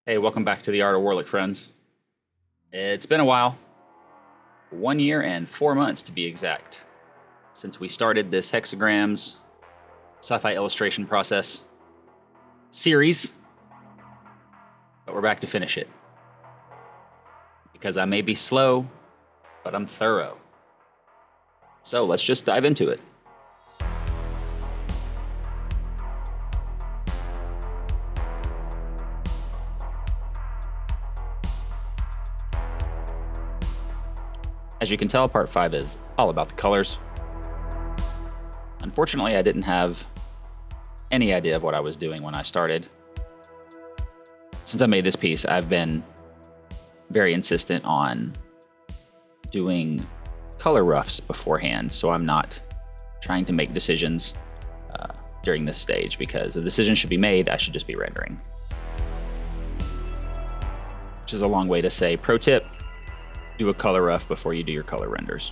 Hey, welcome back to the Art of Warlick, friends. It's been a while. 1 year and 4 months to be exact, since we started this Hexgrams Sci-Fi illustration process series. But we're back to finish it. Because I may be slow, but I'm thorough. So let's just dive into it. As you can tell, part 5 is all about the colors. Unfortunately, I didn't have any idea of what I was doing when I started. Since I made this piece, I've been very insistent on doing color roughs beforehand, so I'm not trying to make decisions during this stage, because the decision should be made, I should just be rendering. Which is a long way to say, pro tip, do a color rough before you do your color renders.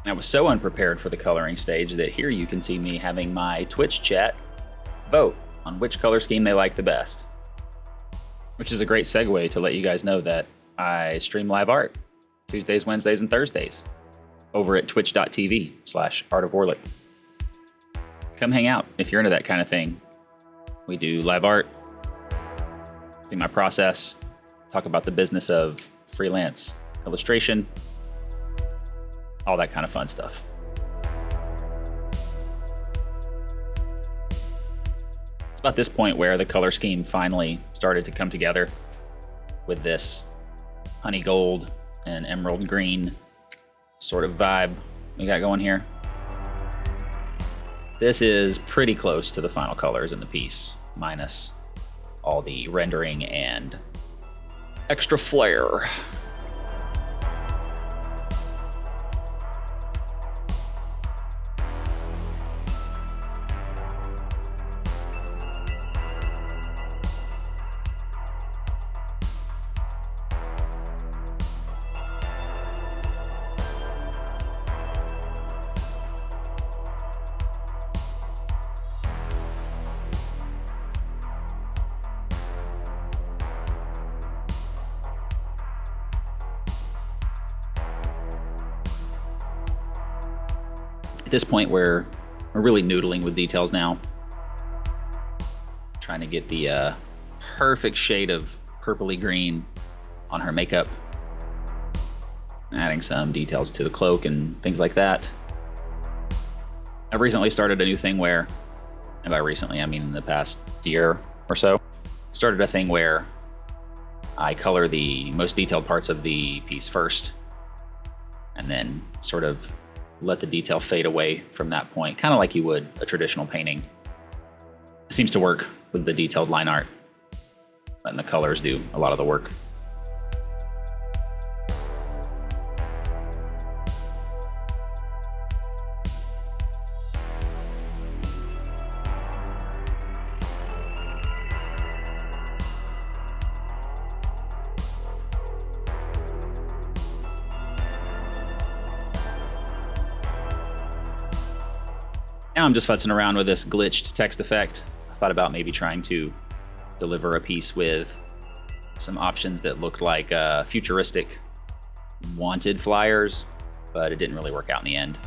I was so unprepared for the coloring stage that here you can see me having my Twitch chat vote on which color scheme they like the best. Which is a great segue to let you guys know that I stream live art Tuesdays, Wednesdays, and Thursdays over at twitch.tv/artofwarlick. Come hang out if you're into that kind of thing. We do live art, see my process, talk about the business of freelance illustration, all that kind of fun stuff. It's about this point where the color scheme finally started to come together with this honey gold and emerald green sort of vibe we got going here. This is pretty close to the final colors in the piece, minus all the rendering and extra flair. At this point, we're really noodling with details now. Trying to get the perfect shade of purpley green on her makeup. Adding some details to the cloak and things like that. I've recently started a new thing where, and by recently I mean in the past year or so, started a thing where I color the most detailed parts of the piece first, and then sort of let the detail fade away from that point, kind of like you would a traditional painting. It seems to work with the detailed line art, letting the colors do a lot of the work. Now I'm just futzing around with this glitched text effect. I thought about maybe trying to deliver a piece with some options that looked like futuristic wanted flyers, but it didn't really work out in the end.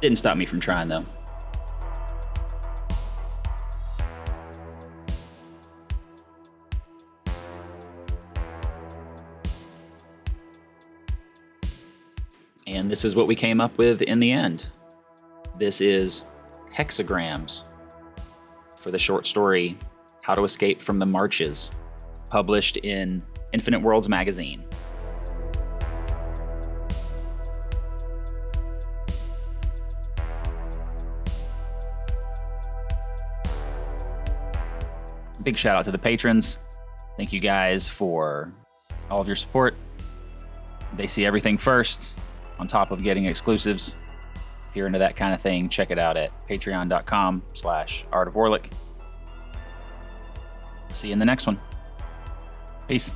Didn't stop me from trying though. And this is what we came up with in the end. This is Hexgrams for the short story How to Escape from the Marches, published in Infinite Worlds magazine. Big shout out to the patrons. Thank you guys for all of your support. They see everything first, on top of getting exclusives. If you're into that kind of thing, check it out at patreon.com/artofwarlick. See you in the next one. Peace.